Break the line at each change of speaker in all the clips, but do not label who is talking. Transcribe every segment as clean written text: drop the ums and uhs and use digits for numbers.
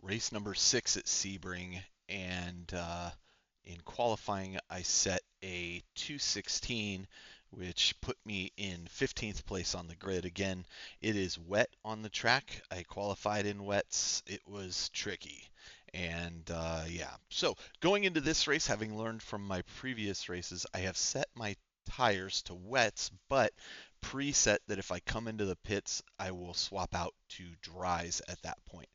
race number 6 at Sebring, and in qualifying I set a 2:16, which put me in 15th place on the grid. Again, it is wet on the track. I qualified in wets. It was tricky. And yeah, so going into this race, having learned from my previous races, I have set my tires to wets, but preset that if I come into the pits, I will swap out to dries at that point.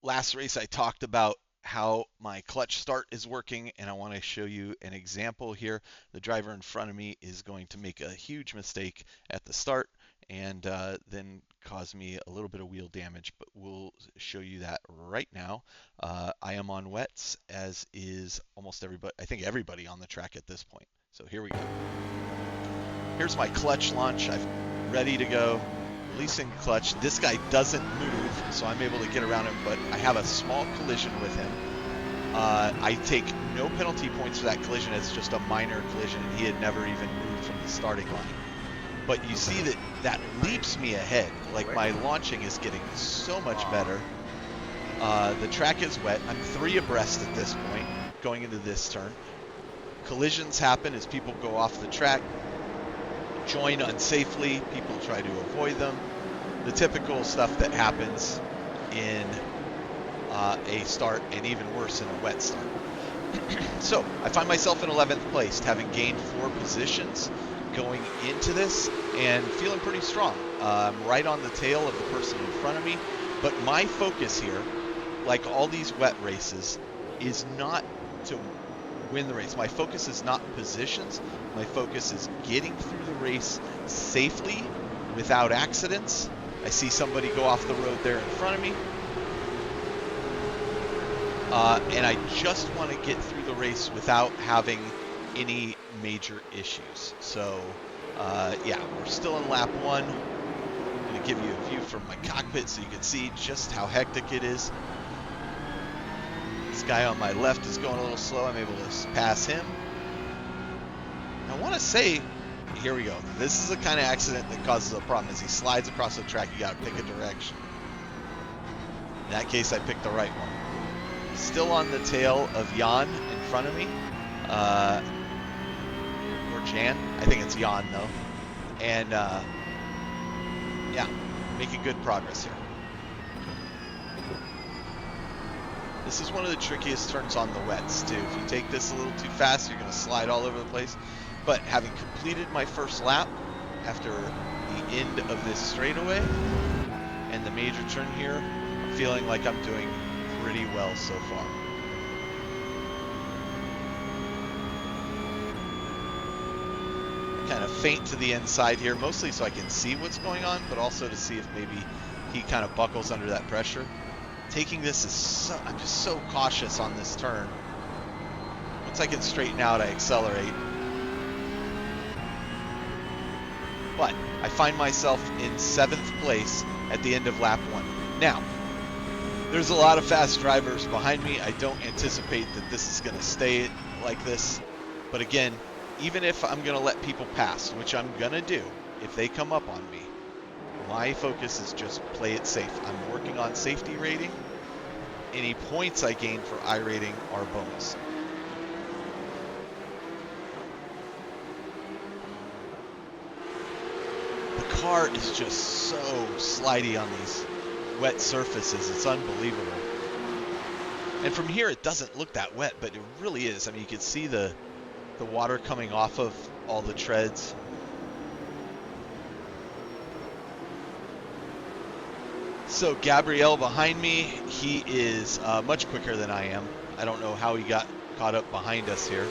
Last race, I talked about how my clutch start is working, and I want to show you an example here. The driver in front of me is going to make a huge mistake at the start and then cause me a little bit of wheel damage, but we'll show you that right now. I am on wets, as is almost everybody, I think everybody on the track at this point. So here we go. Here's my clutch launch. I'm ready to go. Releasing clutch. This guy doesn't move, so I'm able to get around him, but I have a small collision with him. I take no penalty points for that collision. It's just a minor collision, and he had never even moved from the starting line. But you see that leaps me ahead. Like, my launching is getting so much better. The track is wet. I'm 3 abreast at this point, going into this turn. Collisions happen as people go off the track, join unsafely, people try to avoid them. The typical stuff that happens in a start, and even worse in a wet start. So I find myself in 11th place, having gained 4 positions going into this and feeling pretty strong. I'm right on the tail of the person in front of me, but my focus here, like all these wet races, is not to win the race. My focus is not positions. My focus is getting through the race safely without accidents. I see somebody go off the road there in front of me. And I just want to get through the race without having any major issues. So, yeah, we're still in lap 1. I'm going to give you a view from my cockpit so you can see just how hectic it is. This guy on my left is going a little slow. I'm able to pass him. I want to say, here we go. This is the kind of accident that causes a problem. As he slides across the track, you got to pick a direction. In that case, I picked the right one. Still on the tail of Jan in front of me. Or Jan. I think it's Jan, though. And, yeah, making good progress here. This is one of the trickiest turns on the wets, too. If you take this a little too fast, you're going to slide all over the place. But having completed my first lap after the end of this straightaway and the major turn here, I'm feeling like I'm doing pretty well so far. Kind of faint to the inside here, mostly so I can see what's going on, but also to see if maybe he kind of buckles under that pressure. Taking this is so, I'm just so cautious on this turn. Once I can straighten out, I accelerate. But I find myself in 7th place at the end of lap 1. Now, there's a lot of fast drivers behind me. I don't anticipate that this is going to stay like this. But again, even if I'm going to let people pass, which I'm going to do if they come up on me, my focus is just play it safe. I'm working on safety rating. Any points I gain for I rating are bonus. The car is just so slidey on these wet surfaces. It's unbelievable. And from here, it doesn't look that wet, but it really is. I mean, you can see the water coming off of all the treads. So Gabriel behind me, he is much quicker than I am. I don't know how he got caught up behind us here,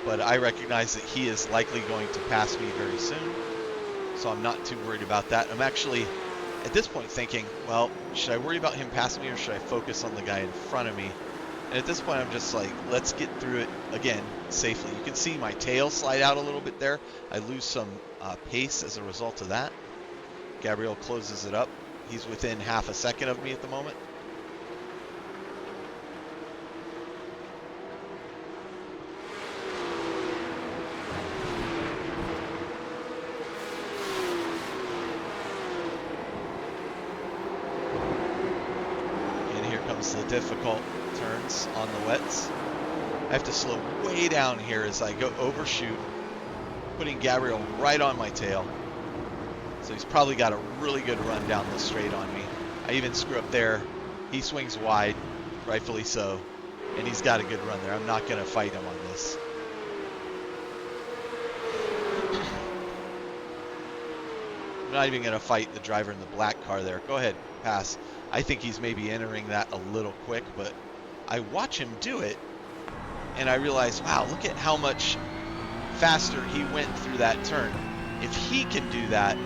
but I recognize that he is likely going to pass me very soon, so I'm not too worried about that. I'm actually, at this point, thinking, well, should I worry about him passing me or should I focus on the guy in front of me? And at this point, I'm just like, let's get through it, again, safely. You can see my tail slide out a little bit there. I lose some pace as a result of that. Gabriel closes it up. He's within half a second of me at the moment. comes the difficult turns on the wets. I have to slow way down here as I go overshoot, putting Gabriel right on my tail. So he's probably got a really good run down the straight on me. I even screw up there. He swings wide, rightfully so, and he's got a good run there. I'm not going to fight him on this. I'm not even going to fight the driver in the black car there. Go ahead, pass. I think he's maybe entering that a little quick, but I watch him do it, and I realize, wow, look at how much faster he went through that turn. If he can do that,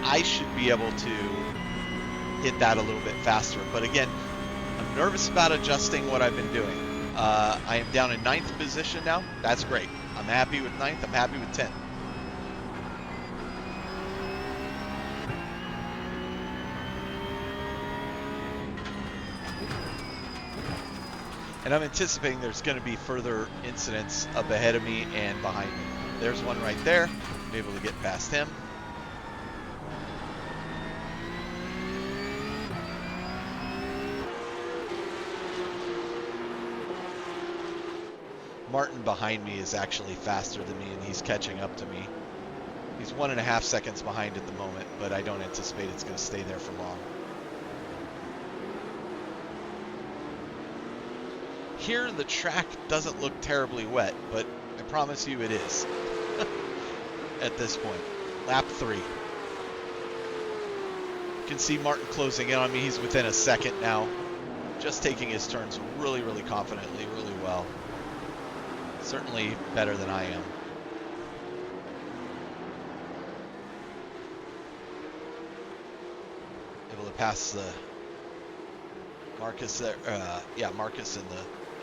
I should be able to hit that a little bit faster. But again, I'm nervous about adjusting what I've been doing. I am down in 9th position now. That's great. I'm happy with 9th. I'm happy with 10th. And I'm anticipating there's going to be further incidents up ahead of me and behind me. There's one right there. I'm able to get past him. Martin behind me is actually faster than me, and he's catching up to me. He's 1.5 seconds behind at the moment, but I don't anticipate it's going to stay there for long. Here, the track doesn't look terribly wet, but I promise you it is at this point. Lap 3. You can see Martin closing in on me. He's within a second now. Just taking his turns really, really confidently, really well. Certainly better than I am. Able to pass the Marcus there. Yeah, Marcus and the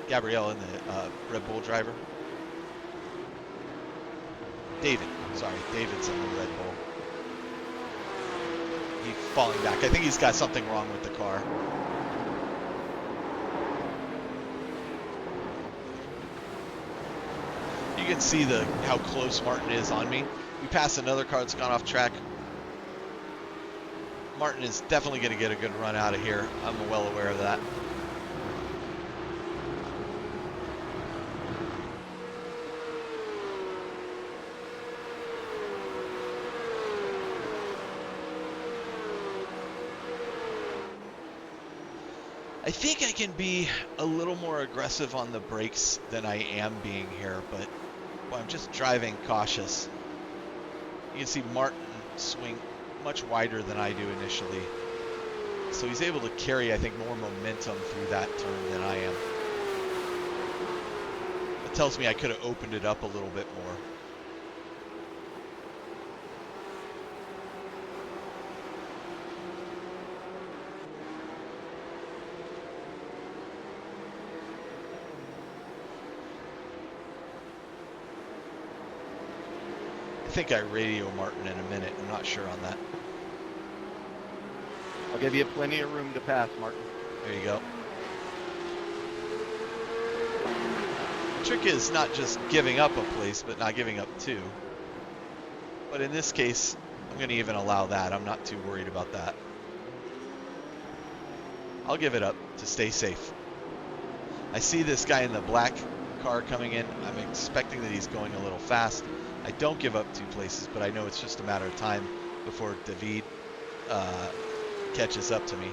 Gabrielle and the Red Bull driver. David, sorry, David's in the Red Bull. He's falling back. I think he's got something wrong with the car. You can see how close Martin is on me. We passed another car that's gone off track. Martin is definitely going to get a good run out of here. I'm well aware of that. I think I can be a little more aggressive on the brakes than I am being here, but well, I'm just driving cautious. You can see Martin swing much wider than I do initially. So he's able to carry, I think, more momentum through that turn than I am. That tells me I could have opened it up a little bit more. I think I radio Martin in a minute. I'm not sure on that.
I'll give you plenty of room to pass, Martin.
There you go. The trick is not just giving up a place, but not giving up two. But in this case, I'm going to even allow that. I'm not too worried about that. I'll give it up to stay safe. I see this guy in the black car coming in. I'm expecting that he's going a little fast. I don't give up two places, but I know it's just a matter of time before David catches up to me.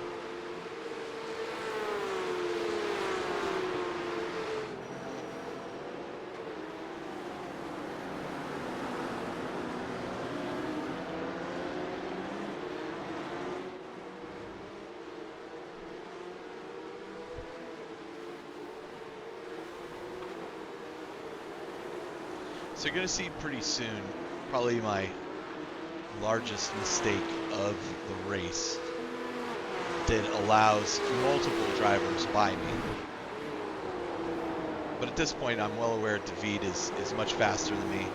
So you're going to see pretty soon probably my largest mistake of the race that allows multiple drivers by me. But at this point, I'm well aware David is much faster than me.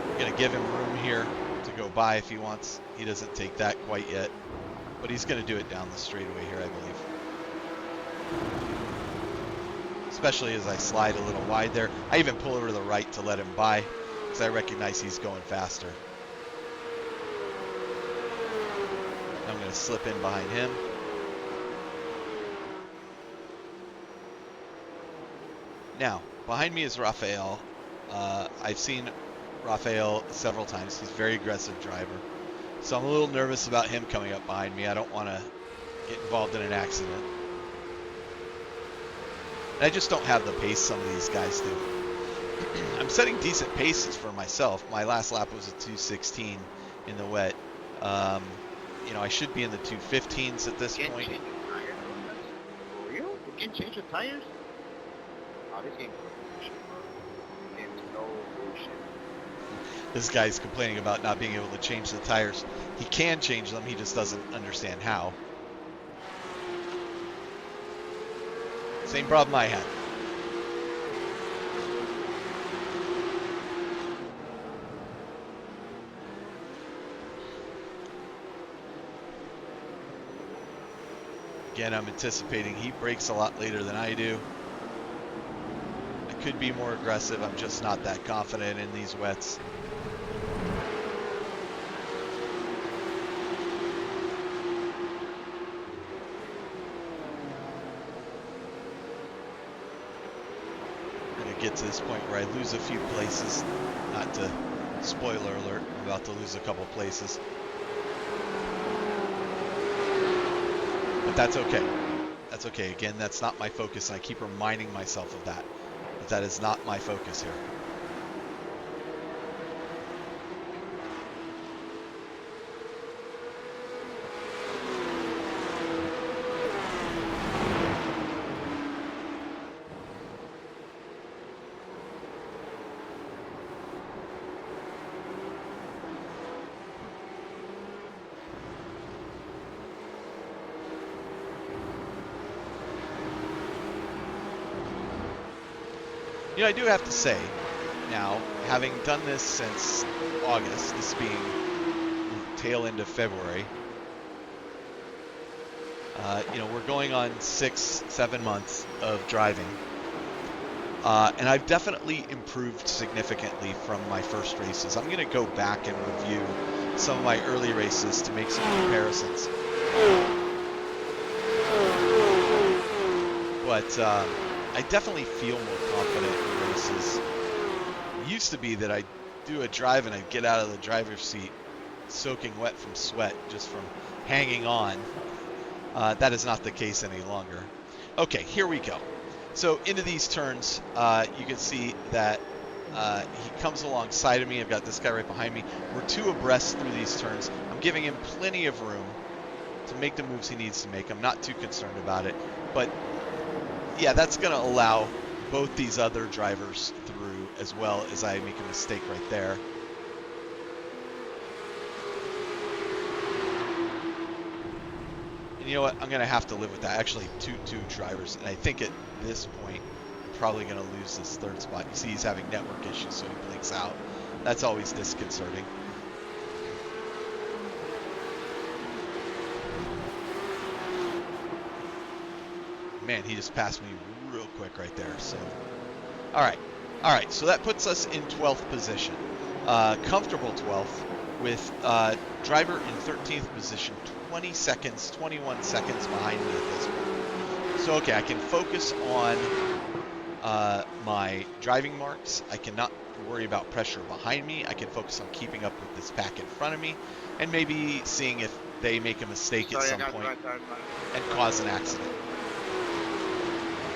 I'm going to give him room here to go by if he wants. He doesn't take that quite yet, but he's going to do it down the straightaway here, I believe. Especially as I slide a little wide there. I even pull over to the right to let him by because I recognize he's going faster. I'm going to slip in behind him. Now, behind me is Raphael. I've seen Raphael several times. He's a very aggressive driver. So I'm a little nervous about him coming up behind me. I don't want to get involved in an accident. And I just don't have the pace some of these guys do. I'm setting decent paces for myself. My last lap was a 2:16 in the wet. You know, I should be in the 2:15s at this point.
Change the tires? For real? You can change the tires? Oh, this game's bullshit, bro. This game's no bullshit.
This guy's complaining about not being able to change the tires. He can change them, he just doesn't understand how. Same problem I had. Again, I'm anticipating he brakes a lot later than I do. I could be more aggressive. I'm just not that confident in these wets. I'm going to get to this point where I lose a few places. Not to, spoiler alert, I'm about to lose a couple places. But that's okay. That's okay. Again, that's not my focus, and I keep reminding myself of that. But that is not my focus here. You know, I do have to say, now, having done this since August, this being tail end of February, you know, we're going on 6-7 months of driving, and I've definitely improved significantly from my first races. I'm going to go back and review some of my early races to make some comparisons. But I definitely feel more confident in races. It used to be that I'd do a drive and I'd get out of the driver's seat soaking wet from sweat just from hanging on. That is not the case any longer. Okay, here we go. So into these turns, you can see that he comes alongside of me. I've got this guy right behind me. We're two abreast through these turns. I'm giving him plenty of room to make the moves he needs to make. I'm not too concerned about it. But yeah, that's going to allow both these other drivers through as well as I make a mistake right there. And you know what? I'm going to have to live with that. Actually, two drivers. And I think at this point, I'm probably going to lose this third spot. You see he's having network issues, so he blinks out. That's always disconcerting. Man, he just passed me real quick right there. So, all right. So that puts us in 12th position, comfortable 12th, with driver in 13th position, 20 seconds, 21 seconds behind me at this point. So okay, I can focus on my driving marks. I cannot worry about pressure behind me. I can focus on keeping up with this pack in front of me, and maybe seeing if they make a mistake at some point and cause an accident.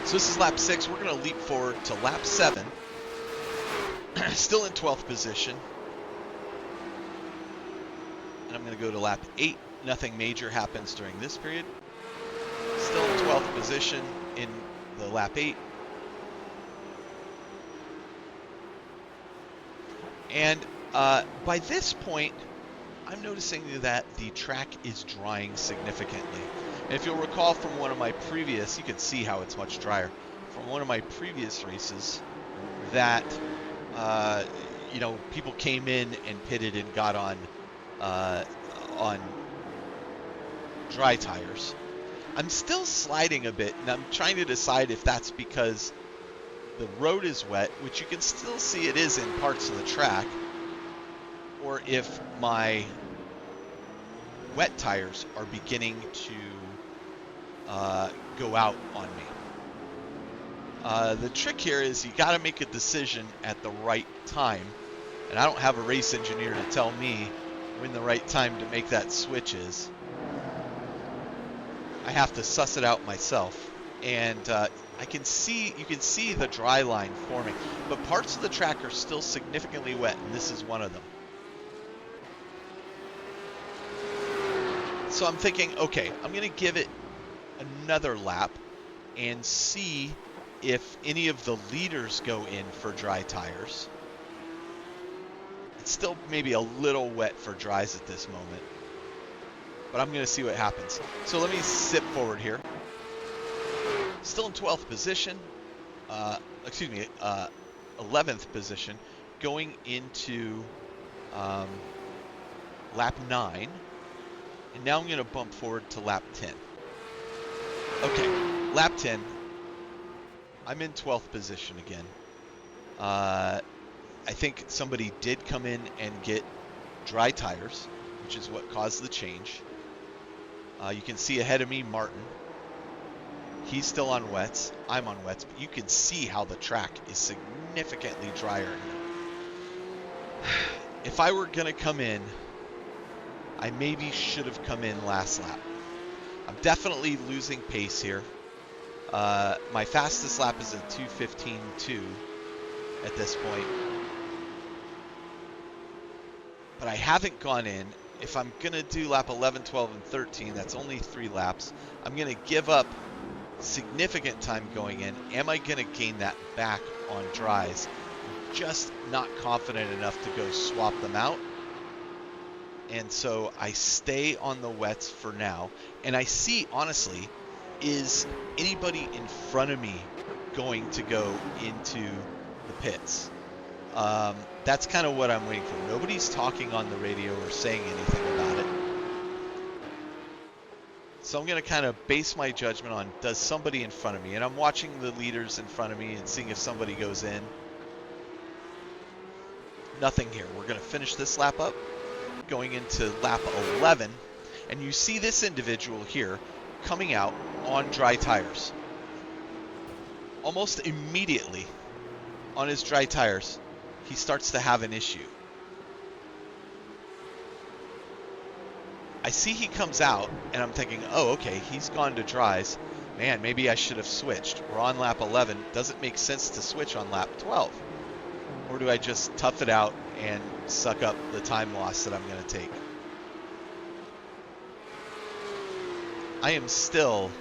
So this is lap 6. We're going to leap forward to lap 7. Still in 12th position. And I'm going to go to lap 8. Nothing major happens during this period. Still in 12th position in the lap 8. And by this point, I'm noticing that the track is drying significantly. And if you'll recall from one of my previous, you can see how it's much drier, from one of my previous races, that, you know, people came in and pitted and got on dry tires. I'm still sliding a bit, and I'm trying to decide if that's because the road is wet, which you can still see it is in parts of the track, or if my wet tires are beginning to go out on me. The trick here is you got to make a decision at the right time. And I don't have a race engineer to tell me when the right time to make that switch is. I have to suss it out myself. And you can see the dry line forming. But parts of the track are still significantly wet, and this is one of them. So I'm thinking, okay, I'm going to give it another lap and see if any of the leaders go in for dry tires. It's still maybe a little wet for dries at this moment, but I'm going to see what happens. So let me zip forward here. Still in 12th position, 11th position, going into lap 9, and now I'm going to bump forward to lap 10. Okay, lap 10, I'm in 12th position again. I think somebody did come in and get dry tires, which is what caused the change. You can see ahead of me, Martin. He's still on wets. I'm on wets, but you can see how the track is significantly drier here. If I were going to come in, I maybe should have come in last lap. I'm definitely losing pace here. My fastest lap is a 2:15.2 at this point. But I haven't gone in. If I'm going to do lap 11, 12, and 13, that's only 3 laps. I'm going to give up significant time going in. Am I going to gain that back on dries? I'm just not confident enough to go swap them out. And so I stay on the wets for now. And I see, honestly, is anybody in front of me going to go into the pits? That's kind of what I'm waiting for. Nobody's talking on the radio or saying anything about it. So I'm going to kind of base my judgment on, does somebody in front of me? And I'm watching the leaders in front of me and seeing if somebody goes in. Nothing here. We're going to finish this lap up, going into lap 11. And you see this individual here coming out on dry tires. Almost immediately on his dry tires, he starts to have an issue. I see he comes out, and I'm thinking, oh, okay, he's gone to dries. Man, maybe I should have switched. We're on lap 11. Doesn't make sense to switch on lap 12. Or do I just tough it out and suck up the time loss that I'm going to take? I am still,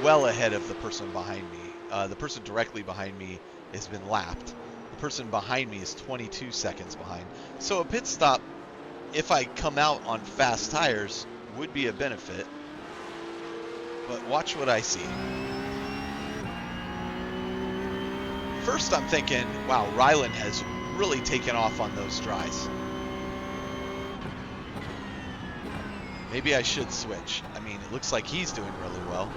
well ahead of the person behind me. The person directly behind me has been lapped. The person behind me is 22 seconds behind. So a pit stop, if I come out on fast tires, would be a benefit. But watch what I see. First I'm thinking, wow, Ryland has really taken off on those dries. Maybe I should switch. I mean, it looks like he's doing really well.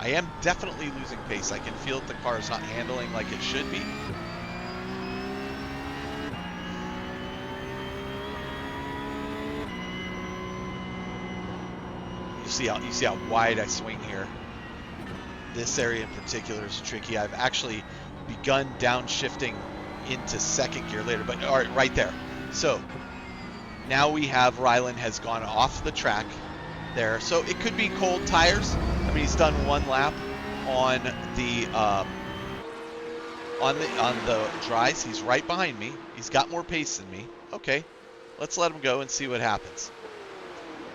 I am definitely losing pace. I can feel that the car is not handling like it should be. You see how wide I swing here. This area in particular is tricky. I've actually begun downshifting into second gear later, but all right, right there. So now we have Ryland has gone off the track there. So it could be cold tires. I mean, he's done one lap on the dries. He's right behind me. He's got more pace than me. Okay, let's let him go and see what happens.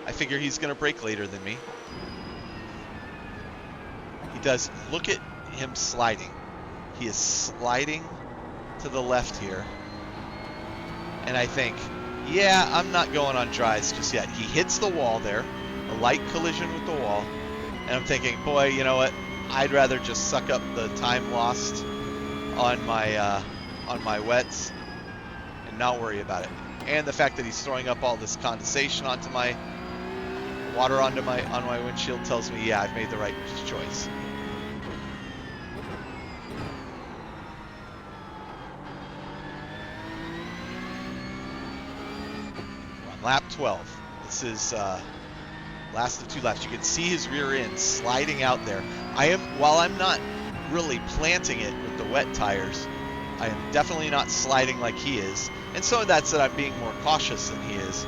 I figure he's going to brake later than me. He does. Look at him sliding. He is sliding to the left here. And I think, yeah, I'm not going on dries just yet. He hits the wall there, a light collision with the wall. And I'm thinking, boy, you know what? I'd rather just suck up the time lost on my wets and not worry about it. And the fact that he's throwing up all this condensation onto my water on my windshield tells me, yeah, I've made the right choice. Lap 12. This is last of 2 laps. You can see his rear end sliding out there. While I'm not really planting it with the wet tires, I am definitely not sliding like he is. And some of that's that I'm being more cautious than he is.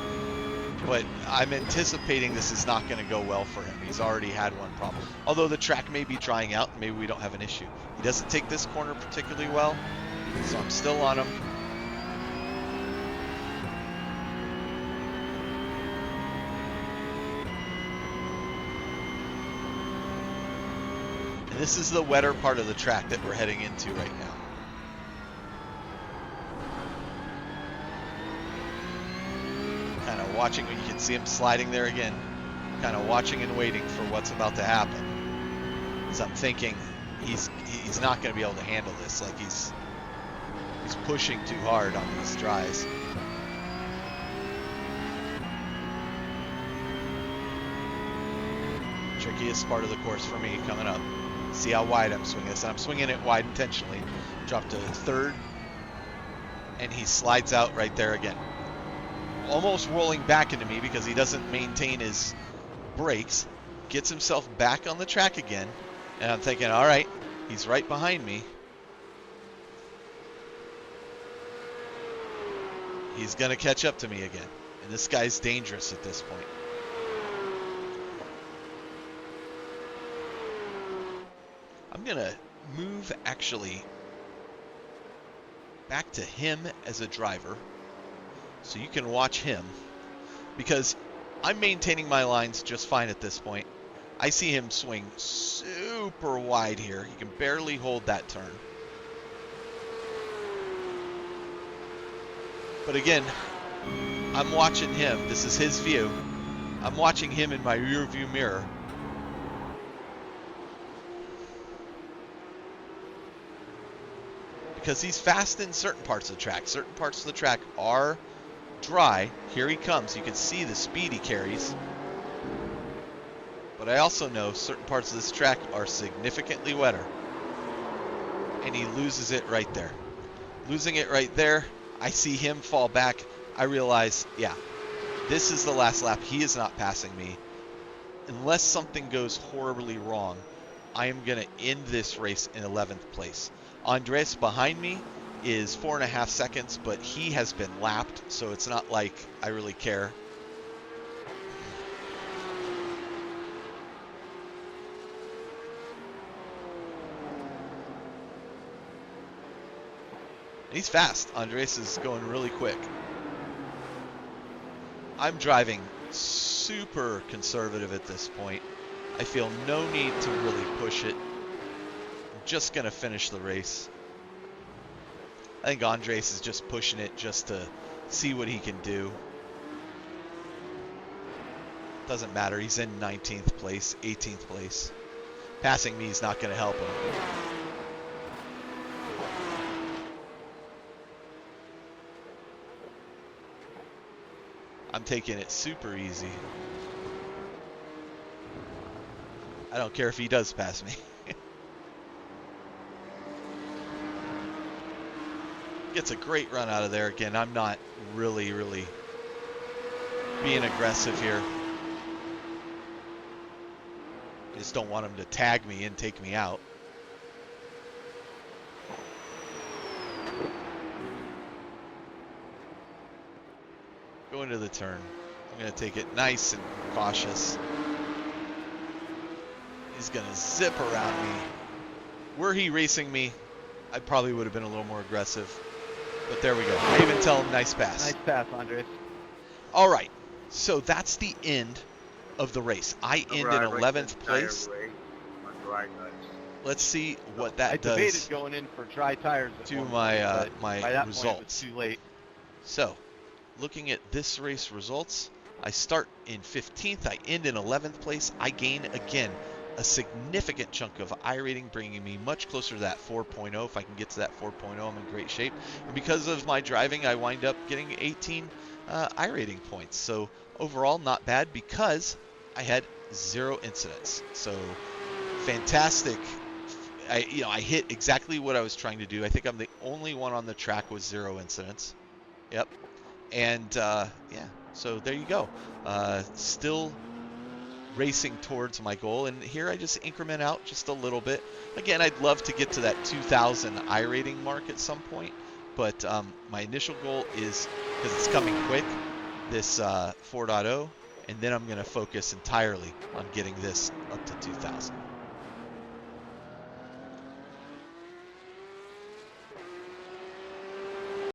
But I'm anticipating this is not going to go well for him. He's already had one problem. Although the track may be drying out, maybe we don't have an issue. He doesn't take this corner particularly well, so I'm still on him. And this is the wetter part of the track that we're heading into right now. Kind of watching, you can see him sliding there again. Kind of watching and waiting for what's about to happen. Because I'm thinking he's not going to be able to handle this. Like he's pushing too hard on these dries. Trickiest part of the course for me coming up. See how wide I'm swinging this. And I'm swinging it wide intentionally. Drop to third. And he slides out right there again. Almost rolling back into me because he doesn't maintain his brakes. Gets himself back on the track again. And I'm thinking, all right, he's right behind me. He's going to catch up to me again. And this guy's dangerous at this point. I'm going to move actually back to him as a driver so you can watch him, because I'm maintaining my lines just fine at this point. I see him swing super wide here. He can barely hold that turn. But again, I'm watching him. This is his view. I'm watching him in my rear view mirror. Because he's fast in certain parts of the track. Certain parts of the track are dry. Here he comes. You can see the speed he carries. But I also know certain parts of this track are significantly wetter. And he loses it right there. Losing it right there, I see him fall back. I realize, yeah, this is the last lap. He is not passing me. Unless something goes horribly wrong, I am going to end this race in 11th place. Andres behind me is 4.5 seconds, but he has been lapped, so it's not like I really care. He's fast. Andres is going really quick. I'm driving super conservative at this point. I feel no need to really push it. I'm just going to finish the race. I think Andres is just pushing it just to see what he can do. Doesn't matter. He's in 19th place, 18th place. Passing me is not going to help him. I'm taking it super easy. I don't care if he does pass me. Gets a great run out of there. Again, I'm not really being aggressive here. Just don't want him to tag me and take me out. Go into the turn. I'm going to take it nice and cautious. He's going to zip around me. Were he racing me, I probably would have been a little more aggressive. But there we go. I even tell him nice pass.
Nice pass, Andres.
All right. So that's the end of the race. I end in 11th place. Let's see what that does.
I debated going in for dry tires
to my my results.
Point, it was too late.
So, looking at this race results, I start in 15th. I end in 11th place. I gain again a significant chunk of I rating, bringing me much closer to that 4.0. If I can get to that 4.0, I'm in great shape. And because of my driving, I wind up getting 18 I rating points. So overall, not bad because I had 0 incidents. So fantastic. I hit exactly what I was trying to do. I think I'm the only one on the track with 0 incidents. Yep. And yeah, So there you go. Still racing towards my goal, and here I just increment out just a little bit. Again, I'd love to get to that 2,000 iRating mark at some point, but my initial goal is, because it's coming quick, this 4.0, and then I'm going to focus entirely on getting this up to 2,000.